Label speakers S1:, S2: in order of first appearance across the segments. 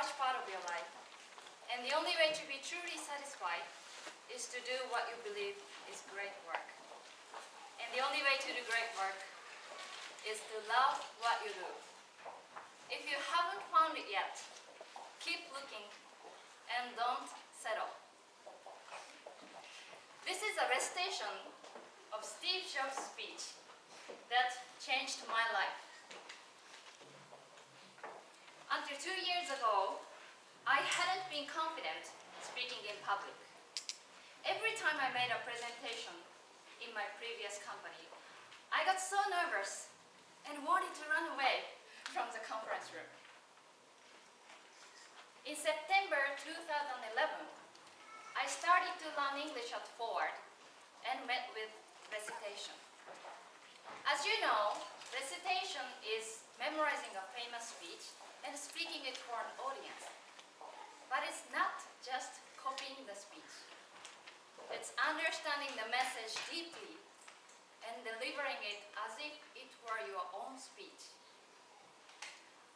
S1: large part of your life. And the only way to be truly satisfied is to do what you believe is great work. And the only way to do great work is to love what you do. If you haven't found it yet, keep looking and don't settle. This is a recitation of Steve Jobs' speech that changed my life. Until 2 years ago, I hadn't been confident speaking in public. Every time I made a presentation in my previous company, I got so nervous and wanted to run away from the conference room. In September 2011, I started to learn English at Ford and met with Recitation. As you know, Recitation is memorizing a famous speech and speaking it for an audience. But it's not just copying the speech. It's understanding the message deeply and delivering it as if it were your own speech.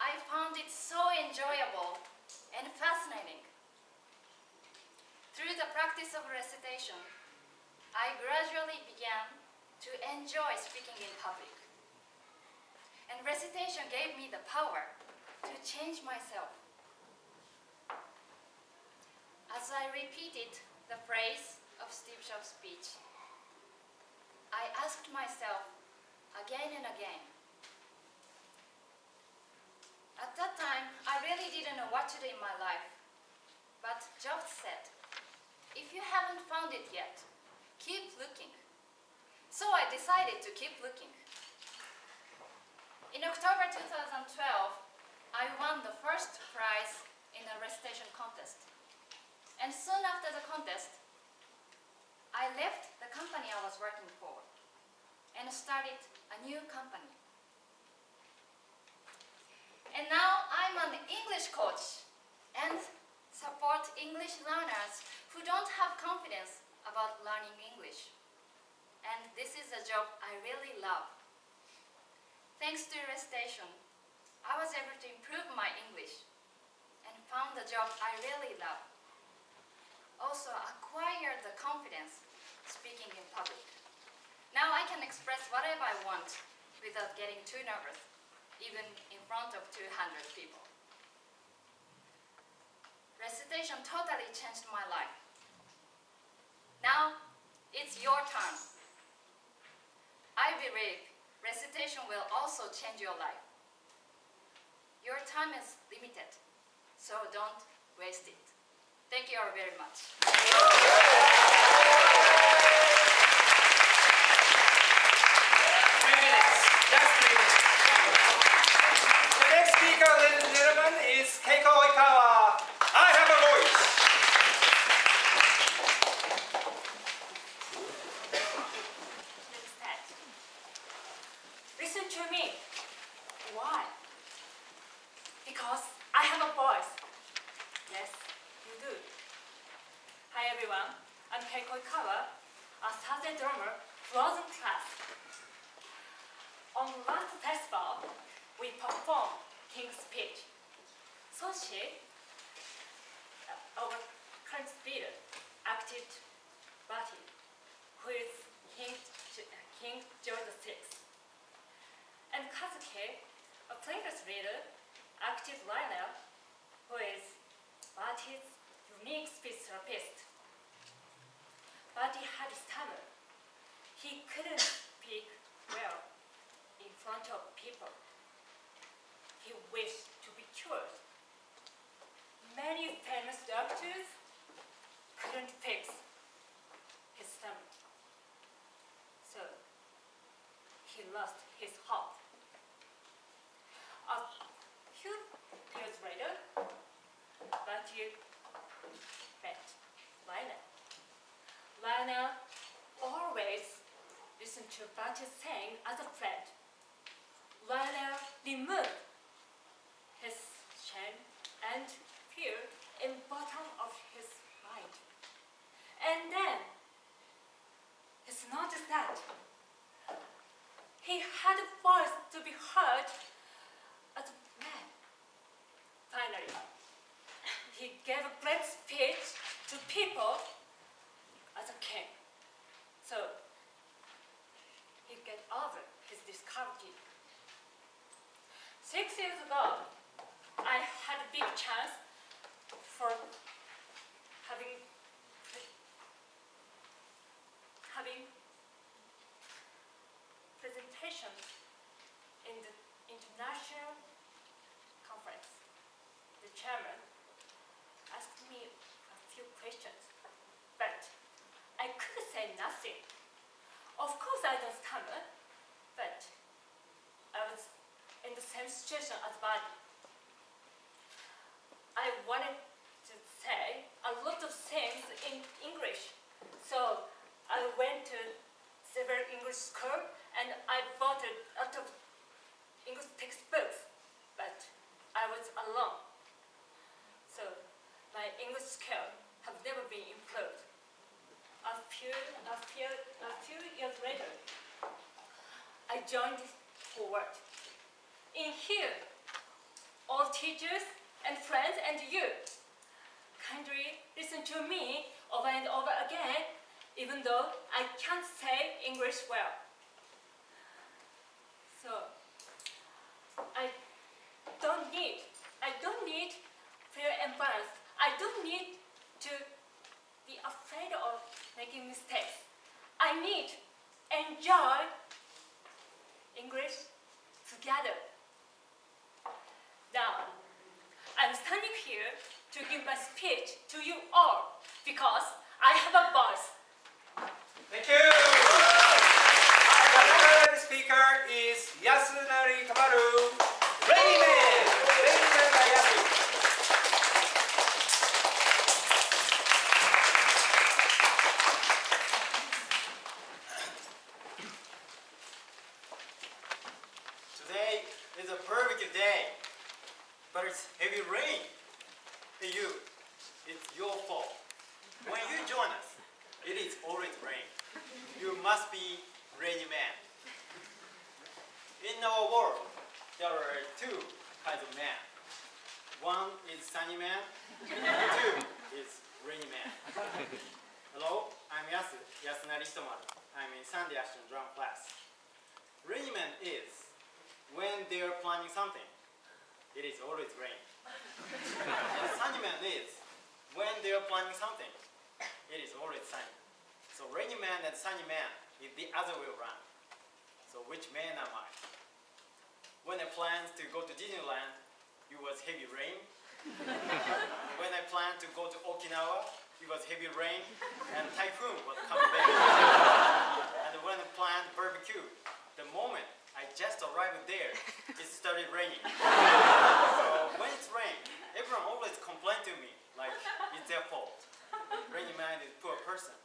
S1: I found it so enjoyable and fascinating. Through the practice of recitation, I gradually began to enjoy speaking in public. And recitation gave me the power to change myself. As I repeated the phrase of Steve Jobs' speech, I asked myself again and again. At that time, I really didn't know what to do in my life. But Jobs said, if you haven't found it yet, keep looking. So I decided to keep looking. In October 2012, I won the first prize in a recitation contest. And soon after the contest, I left the company I was working for and started a new company. And now I'm an English coach and support English learners who don't have confidence about learning English. And this is a job I really love. Thanks to recitation, I was able to improve my English and found the job I really love. Also acquired the confidence speaking in public. Now I can express whatever I want without getting too nervous, even in front of 200 people. Recitation totally changed my life. Now it's your turn. I believe recitation will also change your life. Your time is limited, so don't waste it. Thank you all very much.
S2: 3 minutes. Just 3 minutes. The next speaker, ladies and gentlemen, is Keiko Oikawa. I have a voice.
S3: Let's start. Listen to me. Why? Because I have a voice. Yes, you do. Hi everyone, I'm Keiko Oikawa, a Saturday drummer frozen class. On last festival, we performed King's speech. Soshi, our current speaker, acted Bati, who is King George VI. And Kazuki, a previous leader, acted Lionel, who is Bati's unique speech therapist. Bati had stammer. He couldn't speak well in front of people. He wished to be cured. Many famous doctors couldn't fix his stomach. So he lost his hope. A few years later, Bati met Lionel. Lionel always listened to Bati sing as a friend. Lionel removed his shame and fear in bottom of his mind. And then, it's not just that. He had a voice to be heard as a man. Finally, gave a great speech to people as a king. So he get over his discouragement. 6 years ago, I had a big chance for having presentation in the international conference. The chairman asked me a few questions, but I could say nothing. Of course I don't stammer, but I was in the same situation as Buddy. I wanted to say a lot of things in English, so I went to several English schools and I bought a lot of English textbooks, but I was alone. So my English skills have never been improved. A few years later, I joined Forward. In here, all teachers and friends and you kindly listen to me over and over again, even though I can't say English well. So I don't need fear embarrassed. I don't need to be afraid of making mistakes. I need enjoy English together. Now, I'm standing here to give my speech to you all because I have a voice.
S2: Thank you! Our third speaker is Yasunari Tomaru. Rainy Man! Rainy Man by Yasu.
S4: Today is a perfect day, but it's heavy rain. Hey you, it's your fault. When you join us, it is always rain. You must be rainy man. In our world, there are two kinds of men. One is sunny man, two is rainy man. Hello, I'm Yasunari Tomaru. I'm in Sunday afternoon drum class. Rainy man is when they are planning something, it is always rain. Sunny man is when they are planning something, it is always sunny. So rainy man and sunny man is the other way around. So which man am I? When I planned to go to Disneyland, it was heavy rain. When I planned to go to Okinawa, it was heavy rain and typhoon was coming back. And when I planned barbecue, the moment I just arrived there, it started raining. So when it's rain, everyone always complains to me like it's their fault. Rainy man is poor person.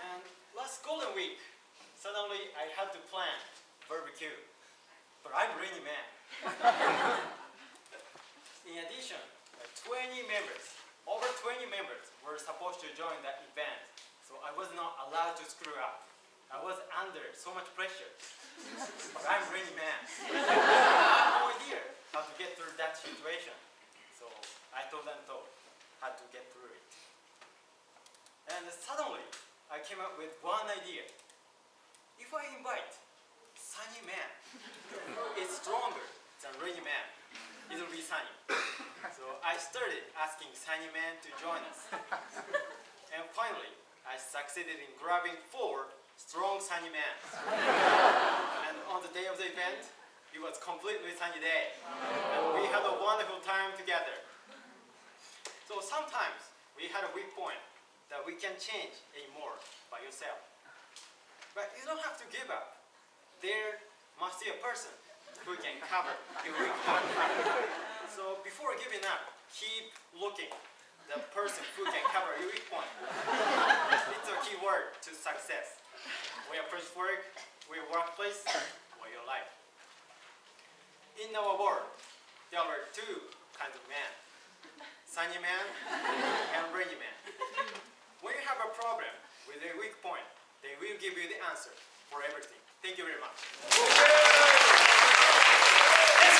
S4: And last Golden Week, suddenly I had to plan barbecue. But I'm rainy man. In addition, 20 members, over 20 members were supposed to join that event. So I was not allowed to screw up. I was under so much pressure. But I'm rainy man. I had no idea how to get through that situation. So I thought how to get through it. And suddenly, I came up with one idea. If I invite sunny man, it's stronger than rainy man. It'll be sunny. So I started asking sunny man to join us. And finally, I succeeded in grabbing 4 strong sunny men. And on the day of the event, it was completely sunny day. And we had a wonderful time together. So sometimes we had a weak point that we can change anymore by yourself. But you don't have to give up. There must be a person who can cover your weak point. So before giving up, keep looking the person who can cover your weak point. It's a key word to success. Where first work, where workplace, or your life. In our world, there are 2 kinds of men. Sunny man and rainy man. When you have a problem with a weak point, they will give you the answer for everything. Thank you very much.
S2: Let's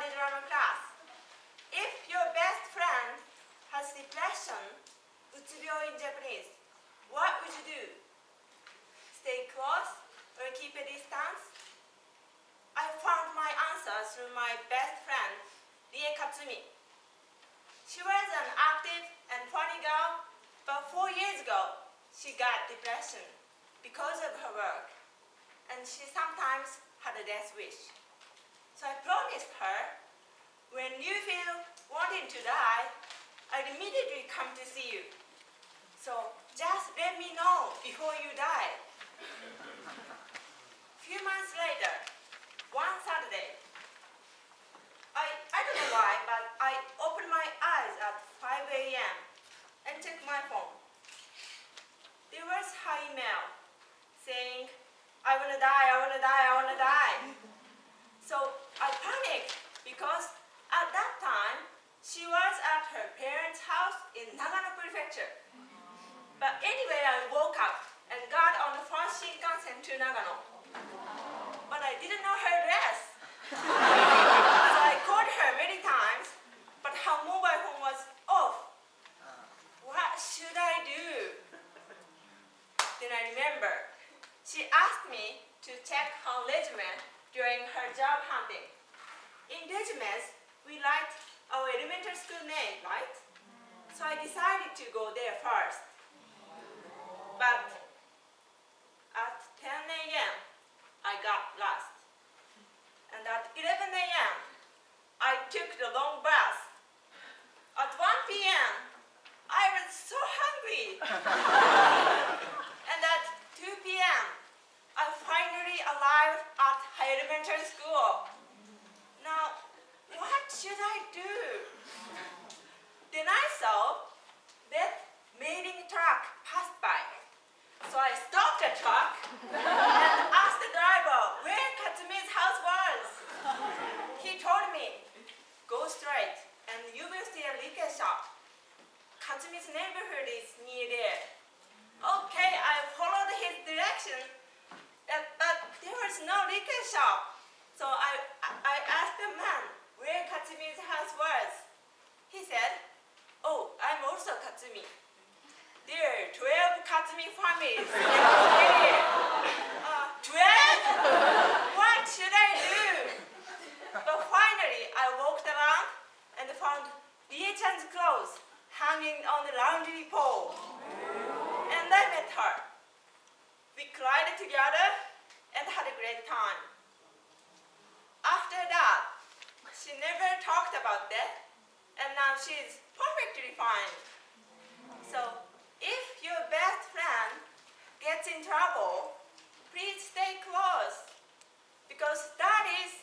S5: the drama class. If your best friend has depression, utsubyou in Japanese, what would you do? Stay close or keep a distance? I found my answer through my best friend, Rie Katsumi. She was an active and funny girl, but 4 years ago, she got depression because of her work, and she sometimes had a death wish. So I promised her, when you feel wanting to die, I'd immediately come to see you. So just let me know before you die. A few months later, one Saturday, I don't know why, but I opened my eyes at 5 a.m. and checked my phone. There was her email saying, I wanna die, I wanna die, I wanna die. So I panicked because at that time, she was at her parents' house in Nagano Prefecture. But anyway, I woke up and got on the first Shinkansen to Nagano. But I didn't know her address. So I called her many times, but her mobile phone was off. What should I do? Then I remember, she asked me to check her resume during her job hunting. In resumes, we write our elementary school name, right? So I decided to go there first. But at 10 a.m., I got lost. And at 11 a.m., I took the long bus. At 1 p.m., I was so hungry. And at 2 p.m., I finally arrived at elementary school. Now, what should I do? Then I saw that mailing truck passed by. So I stopped the truck and asked the driver where Katsumi's house was. He told me, go straight and you will see a liquor shop. Katsumi's neighborhood is near there. Okay, I followed his direction, but there was no liquor shop. So I asked the man where Katsumi's house was. He said, oh, I'm also Katsumi. There are 12 Katsumi families in this area. 12? What should I do? But finally, I walked around and found Rie-chan's clothes hanging on the laundry pole. And I met her. We cried together and had a great time. After that, she never talked about that, and now she's perfectly fine. So, if your best friend gets in trouble, please stay close, because that is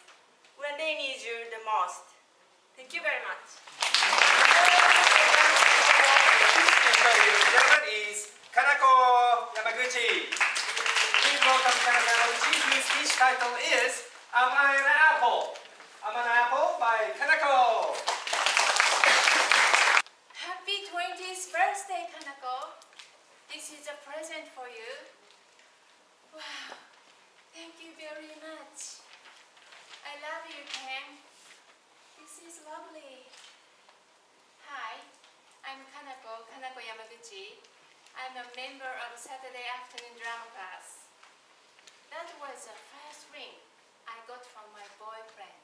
S5: when they need you the most. Thank you very much.
S2: German is Kanako Yamaguchi. Please welcome Kanako Yamaguchi, whose speech title is Am I an Apple? I'm an Apple by Kanako.
S1: Happy 20th birthday, Kanako. This is a present for you. Wow, thank you very much. I love you, Ken. This is lovely. Hi, I'm Kanako Yamaguchi. I'm a member of Saturday afternoon drama class. That was the first ring I got from my boyfriend.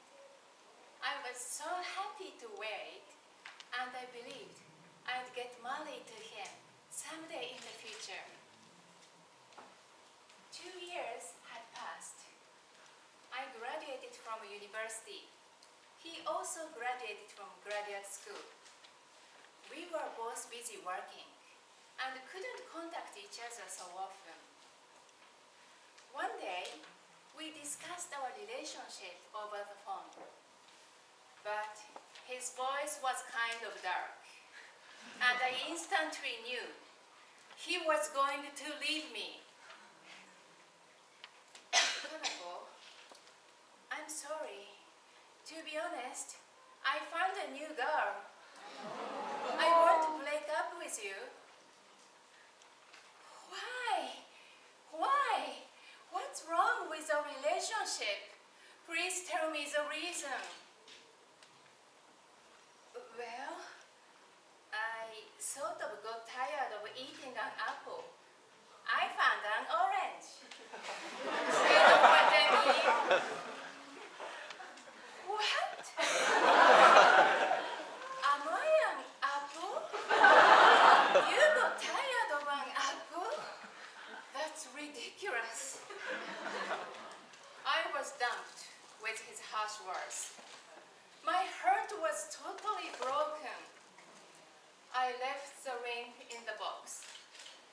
S1: I was so happy to wear it, and I believed I'd get married to him someday in the future. 2 years had passed. I graduated from university. He also graduated from graduate school. We were both busy working and couldn't contact each other so often. One day, we discussed our relationship over the phone. But his voice was kind of dark, and I instantly knew he was going to leave me. Kanako, I'm sorry. To be honest, I found a new girl. I want to break up with you. Why? Why? What's wrong with our relationship? Please tell me the reason. eating an apple, I found an orange. You know what I mean? What? Am I an apple? You got tired of an apple? That's ridiculous. I was dumped with his harsh words. My heart was totally broken. I left the ring in the box,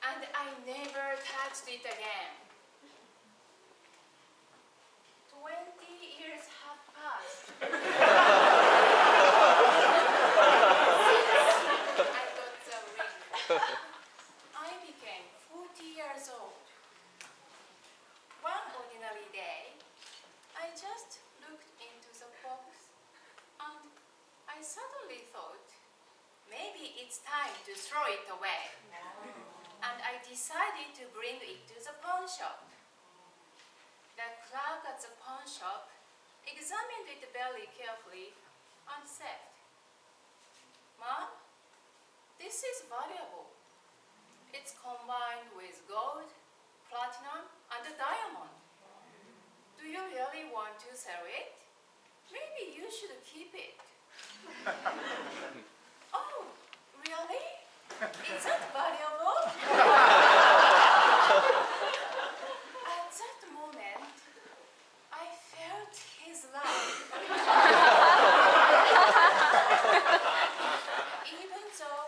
S1: and I never touched it again. 20 years have passed. Since I got the ring, I became 40 years old. One ordinary day, I just looked into the box, and I suddenly thought, maybe it's time to throw it away. And I decided to bring it to the pawn shop. The clerk at the pawn shop examined it very carefully and said, "Ma'am, this is valuable. It's combined with gold, platinum, and diamond. Do you really want to sell it? Maybe you should keep it." "Oh, really? Is that valuable?" At that moment, I felt his love. Even though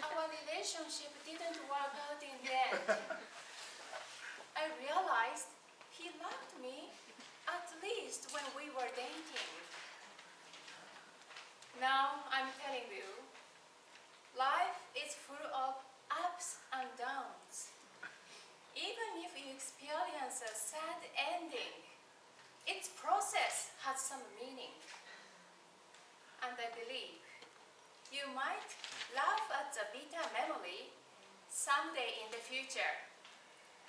S1: our relationship didn't work out in the end, I realized he loved me at least when we were dating. Now I'm telling you, life is full of ups and downs. Even if you experience a sad ending, its process has some meaning. And I believe you might laugh at the bitter memory someday in the future.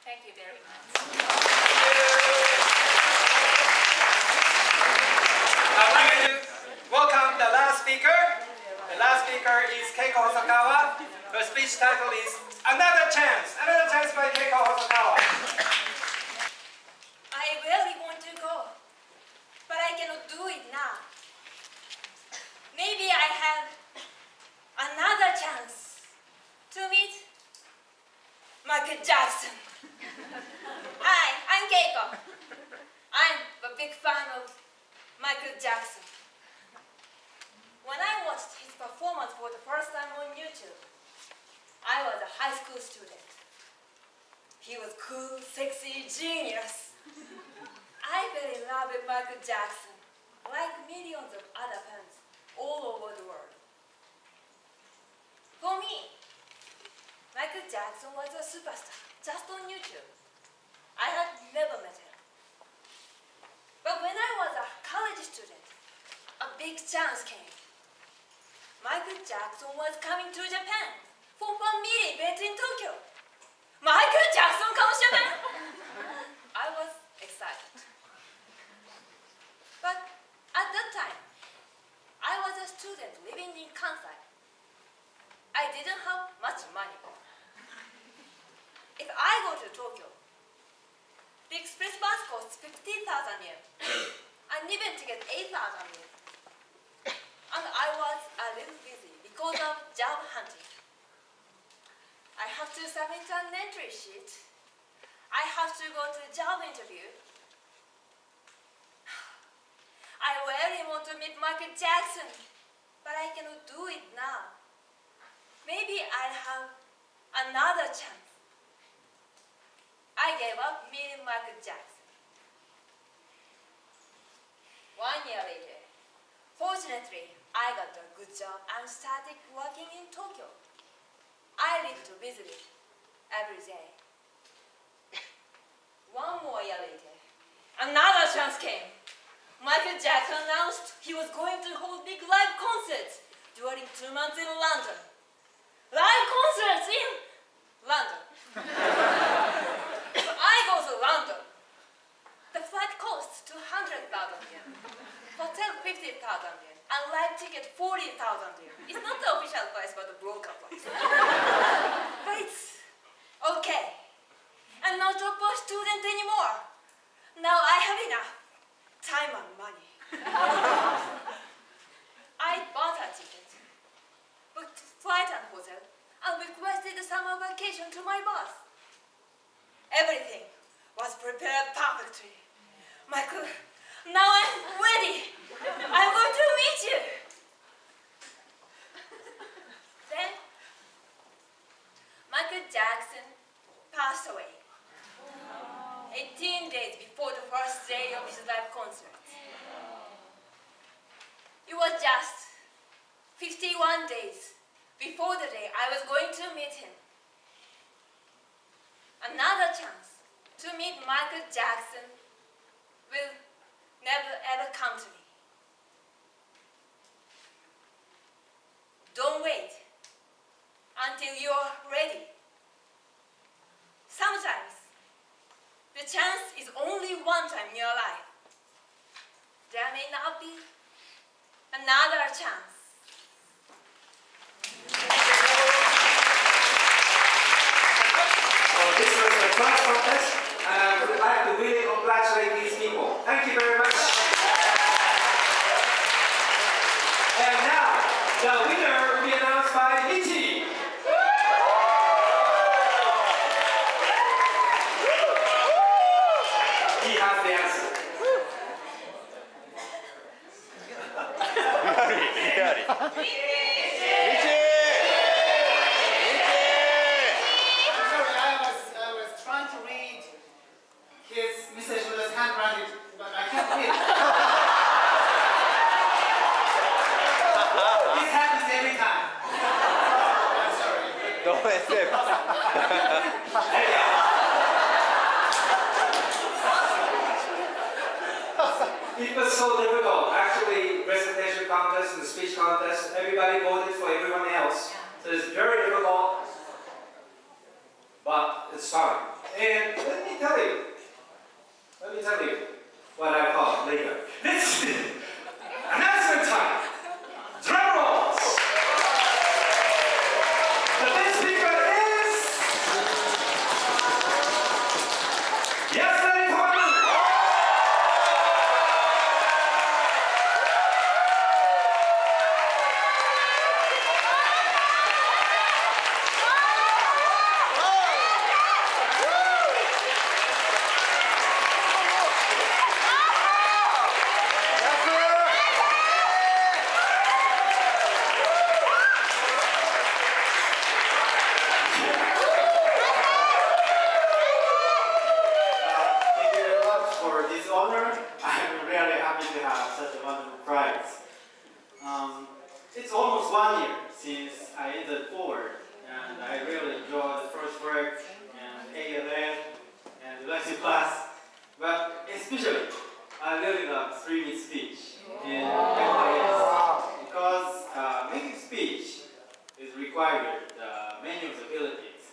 S1: Thank you very much.
S2: Welcome the last speaker. The last speaker is Keiko Hosokawa. Her speech title is Another Chance. Another Chance by Keiko Hosokawa.
S3: I really want to go, but I cannot do it now. Maybe I have another chance to meet Michael Jackson. Hi, I'm Keiko. I'm a big fan of Michael Jackson. When I watched his performance for the first time on YouTube, I was a high school student. He was cool, sexy, genius. I fell in love with Michael Jackson, like millions of other fans all over the world. For me, Michael Jackson was a superstar just on YouTube. I had never met him. But when I was a college student, a big chance came. Michael Jackson was coming to Japan for a meeting event in Tokyo. Michael Jackson comes to Japan! I was excited. But at that time, I was a student living in Kansai. I didn't have much money. If I go to Tokyo, the express bus costs 50,000 yen, and event ticket 8,000 yen. And I was a little busy because of job hunting. I have to submit an entry sheet. I have to go to the job interview. I really want to meet Michael Jackson, but I cannot do it now. Maybe I'll have another chance. I gave up meeting Michael Jackson. 1 year later, fortunately, I got a good job and started working in Tokyo. I lived to visit it every day. 1 more year later, another chance came. Michael Jackson announced he was going to hold big live concerts during 2 months in London. Live concerts in London. So I go to London. The flight costs 200,000 yen, hotel 50,000 yen, and live ticket 40,000 yen. It's not the official price, but the broker price. But it's Okay. I'm not a poor student anymore. Now I have enough time and money. I bought a ticket, booked flight and hotel, and requested a summer vacation to my boss. Everything was prepared perfectly. Michael, now I'm ready. I'm going to meet you. Then, Michael Jackson passed away 18 days before the first day of his live concert. It was just 51 days before the day I was going to meet him. Another chance to meet Michael Jackson will never ever come to me. Don't wait until you're ready. Sometimes the chance is only one time in your life. There may not be another chance.
S2: So this was the first contest, and I would like to really congratulate these people. Thank you very much. And now, the winner will be announced by Ichi. He has the answer.
S6: I was trying to read his message with his handwriting, but I can't read it. This happens every time. I'm sorry.
S7: Don't accept.
S2: It was so difficult. Actually, recitation contest and speech contest, everybody voted for everyone else. So it's very difficult, but it's fun. And let me tell you what I thought later. This announcement time. Drum rolls. The next speaker is Yasunari Tomaru.
S6: Thank you very much for this honor. I'm really happy to have such a wonderful prize. It's almost 1 year since I entered forward, and I really enjoyed the first work and ALN and the lecture class. But especially, I really love 3-minute speech in MIS because making speech is required many of the abilities.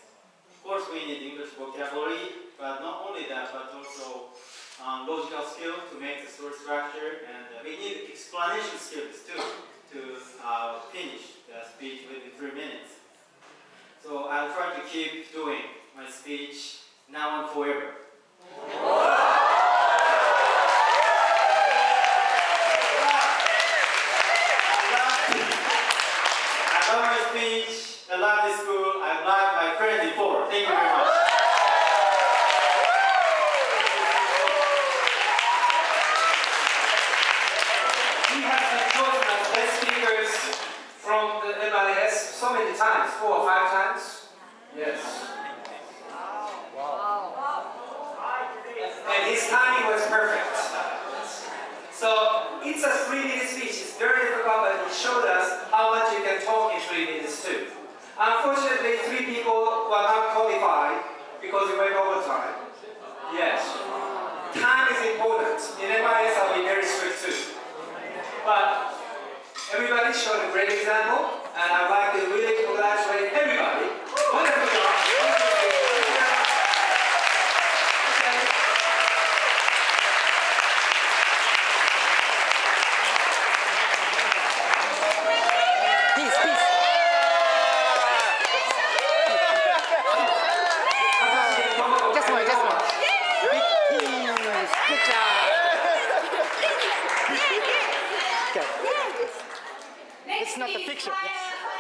S6: Of course, we need English vocabulary, but not only that, but also logical skill to make the story structure, and we need explanation skills too to finish the speech within 3 minutes. So I'll try to keep doing my speech now and forever. I love my speech, I love this school, I love my friends before. Thank you very much.
S2: We have been chosen as best speakers from the MIS so many times, 4 or 5 times. Yes. And his timing was perfect. So it's a 3-minute speech. It's very difficult, but he showed us how much you can talk in 3 minutes too. Unfortunately, 3 people were not qualified because we went over time. Yes. Time is important. In MIS, I'll be very strict too. But everybody showed a great example, and I'd like to really congratulate everybody. Wonderful job.
S7: Peace, peace. it's not a picture. Yes.